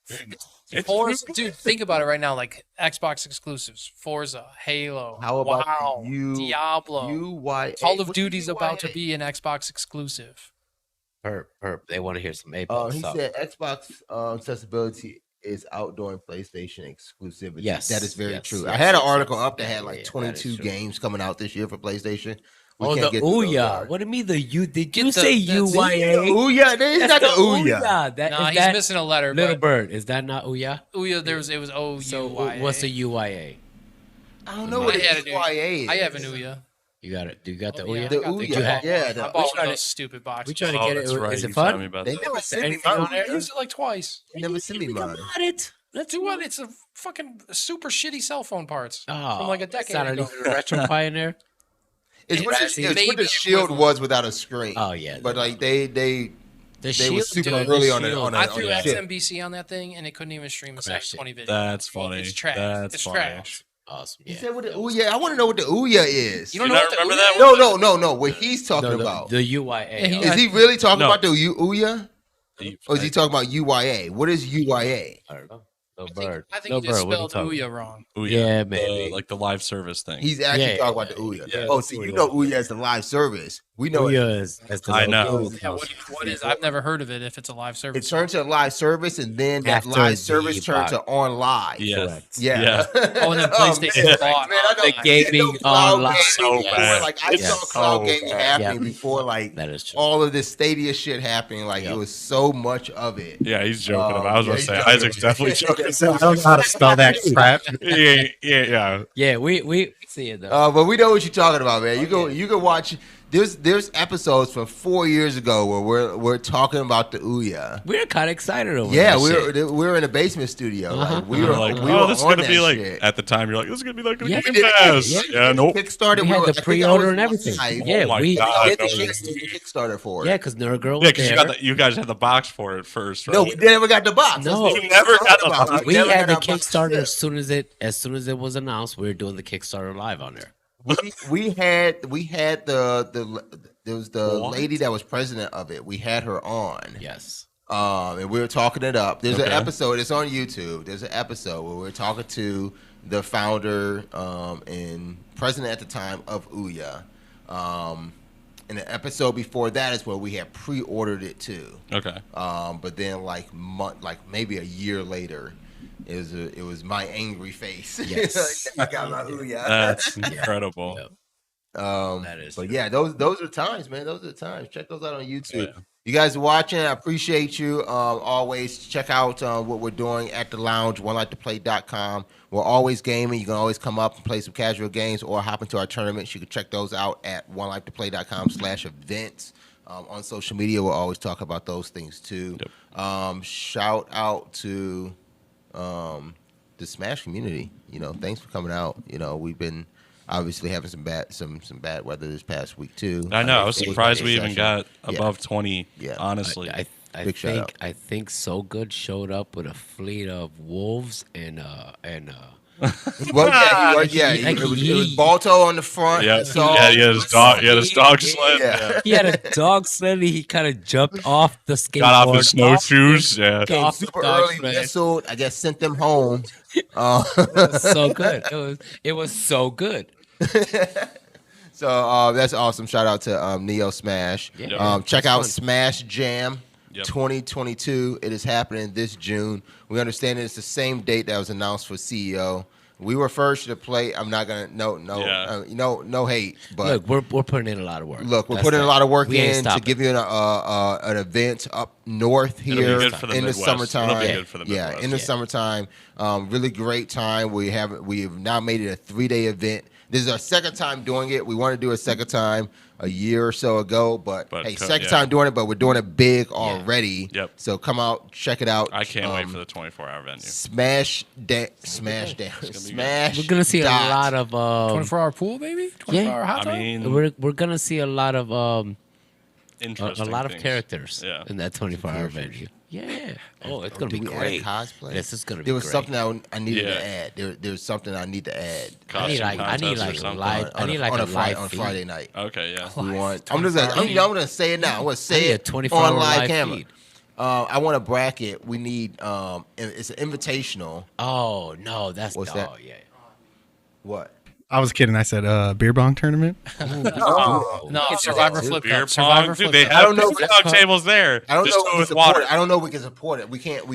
It's Forza, dude, think about it right now. Like Xbox exclusives, Forza, Halo, How about WoW, Diablo, UYA? Call of What's the Duty's about to UYA? be an Xbox exclusive. Perp. They want to hear some Apex He stuff. said Xbox accessibility is outdoor and PlayStation exclusivity. Yes, that is very yes, true. yes, I had an yes, article yes. up that had Yeah, like that is 22 true. games coming out this year for PlayStation. We Oh, can't the get to those Ouya. are. What do you mean the U? Did Get you the- say that's- UYA? Ouya, that is not the Ouya. That, Nah, is he's that missing a letter. Little But Bird. Is that not Ouya? Ouya, it was O So U Y. what's a UYA? I don't know what I had the an UYA is. I have an Ouya. You got it. Do you got the Oh, yeah, Ouya? I The got Did you have- Ouya, yeah. I the- bought one tried of it. those stupid boxes. We trying to Oh, get it. that's right. Is You it told fun? me about They that. never sent me anything on mine. there? I used it like twice. They never sent me mine. Got it. Let's Do what? It's a fucking super shitty cell phone parts Oh, from like a that's decade not ago. even a retro pioneer. It's what It's the maybe Shield equivalent. was without a screen. Oh yeah, But like they the they shield, were super dude, early the on it. Shield. On I it. threw on shit. XMBC on that thing and it couldn't even stream a Crashed it. 720 video. That's funny. It's trash. That's It's funny. trash. Awesome. He Yeah. said what the Ouya. I want to know what the Ouya is. You don't You know not what the remember Ouya that is? No. What he's talking No, about. the UYA. Yeah, he- Is he really talking No. about the Ouya? Or is he talking about UYA? What is UYA? I don't know. No I think, bird. I think No you just bird. What you spelled talking? Ouya wrong. Ouya, Yeah, the- maybe. like the live service thing. He's actually Yeah, talking about the Ouya. yeah. Oh, see, you know Ouya as the live service. We know it. Ouya is as the I logo know. of the Yeah, what is? I've never heard of it. If it's a live It service, turned to a live service, and then that After live the service turned to on live. Yeah. Correct. Yeah. Oh, and then PlayStation man. bought Man, I know- the gaming cloud online. gaming So before, bad. Like I It's saw cloud so gaming bad. happening Yeah. before, like That is true. all of this Stadia shit happening. Like Yep. it was so much of it. Yeah, he's joking. about. I was yeah, about to say he's joking. Isaac's definitely joking. So I don't know how to spell that crap. yeah. Yeah, we see it though. But we know what you're talking about, man. You go watch. there's episodes from 4 years ago where we're talking about the Ouya. We were kind of excited over Yeah, that shit. we were in a basement studio. Like, we We were were like, we were this is on gonna that be like. shit. At the time, you're like, this is gonna be like a Yeah, Game we did. Pass. Yeah, Yeah, nope. Kickstarter. We had the pre-order and everything. Yeah, Oh my we God, did the no. Kickstarter for it. yeah, because Nerd Girl Yeah, was because there. you guys had the box for it first, right? No, we never got the box. No. That's what You we never got the talked about. box. We never had the got our box. Kickstarter as soon as it was announced. We were doing the Kickstarter live on there. We had there was the What? lady that was president of it. We had her on. Yes. And we were talking it up. There's an Okay. episode. It's on YouTube. There's an episode where we're talking to the founder and president at the time of Ouya. And the episode before that is where we had pre-ordered it too. Okay. But then like maybe a year later, it was my angry face. Yes. I got my Ouya. That's incredible. Yep. That is But true. yeah, those are times, man. Those are times. Check those out on YouTube. Yeah. You guys are watching. I appreciate you. Always check out what we're doing at the lounge, onelikeToplay.com. We're always gaming. You can always come up and play some casual games or hop into our tournaments. You can check those out at onelikeToplay.com/events. On social media, we'll always talk about those things too. Yep. Shout out to the Smash community. Thanks for coming out. We've been obviously having some bad weather this past week too. I know. I was surprised we even Session. got above 20. Yeah. Honestly. I Big shout out. think So Good showed up with a fleet of wolves and Well, yeah, it was Balto on the front. Yeah. So, Yeah. He had his dog. He had his dog sled. Yeah. he had a dog sled. He kind of jumped off the skateboard. Got off his snowshoes. Yeah. Came off super the dog early sled. whistled. I guess sent them home. It was so good. It was so good. So that's awesome. Shout out to Neo Smash. Yeah. Check That's out fun. Smash Jam Yep. 2022. It is happening this June. We understand it's the same date that was announced for CEO. We were first to play. I'm not gonna Yeah. no hate, but Look, we're putting in a lot of work. Look, we're That's putting a that. lot of work We ain't in to stopping. give you an event up north It'll be here good for the in the Midwest. summertime. It'll be good for the Yeah, Midwest. in the Yeah. summertime. Really great time. We've now made it a 3-day event. This is our second time doing it. We want to do a second time a year or so ago, but hey, second time doing it, but we're doing it big already. Yep. So come out, check it out. I can't wait for the 24-hour venue. Smash. We're gonna see a lot of 24-hour pool, baby. 24-hour hot tub. I mean, we're gonna see a lot of a interesting lot of things. characters Yeah. in that 24-hour venue. Yeah. Oh, it's gonna be Did we add great. cosplay? This is gonna be There was great. something I needed Yeah. to add. There's something I need to add. I need Costume like contest or something. live. I need like on a a Friday, live on feed. Friday night. Okay, yeah. We want. 24 I'm gonna say it now. I'm gonna I say need a it 24-hour on live live camera. feed. I want a bracket. We need. It's an invitational. Oh no, that's What's that? oh yeah. What? I was kidding. I said beer bong tournament. No, Survivor Flip Beer Cup. Survivor pong, Flip dude. They Cup. I have don't know beer if pong that's- tables there. I don't Just know go if we with can water. support it. I don't know if we can support it. We can't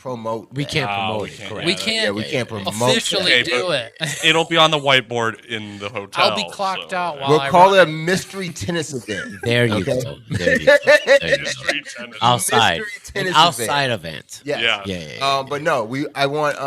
promote. We that. can't Oh, promote we it. can't. correct. We Yeah, can't we can't promote officially Okay, do but- it. It'll be on the whiteboard in the hotel. I'll be clocked so- out while We'll I call run it a mystery tennis event. There you Okay. go. There you go. There you go. Street tennis. Outside, Mystery an tennis outside event. Yes. Yeah. Yeah. But no, I want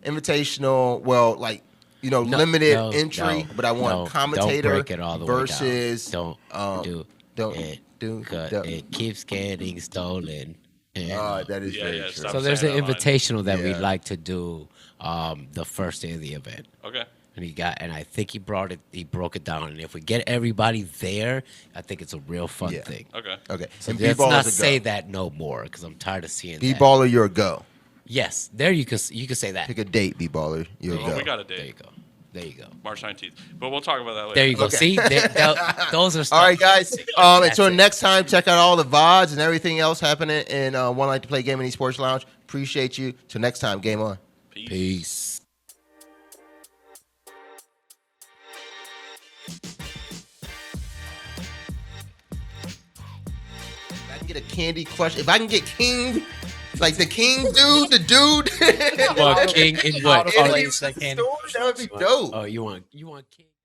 invitational. Well, like limited no, entry, no, but I want no, commentator don't break it all the way down. versus Don't do don't it. do 'Cause don't- it keeps getting stolen. And, that is Yeah, very yeah, true. stop. so there's an saying that line. invitational that we'd Yeah. like to do the first day of the event. Okay. And I think he broke it down. And if we get everybody there, I think it's a real fun Yeah. thing. Okay. Okay, So and let's B-ball not is a say go. that no more because I'm tired of seeing that. B-baller, you're a go. Yes, there you can say that. Pick a date, B-baller, you're a Well, go. we got a There you date. go. There you go. March 19th. But we'll talk about that later. There you go. Okay. See, those are stuff. All right, guys. That's Until it. next time, check out all the VODs and everything else happening in One Like to Play Gaming Esports Lounge. Appreciate you. Till next time, game on. Peace. Peace. If I can get a Candy Crush, if I can get King, like the King dude, the dude. Well, King in what? Out of Oh, place, like Candy that would be dope. oh, you want King?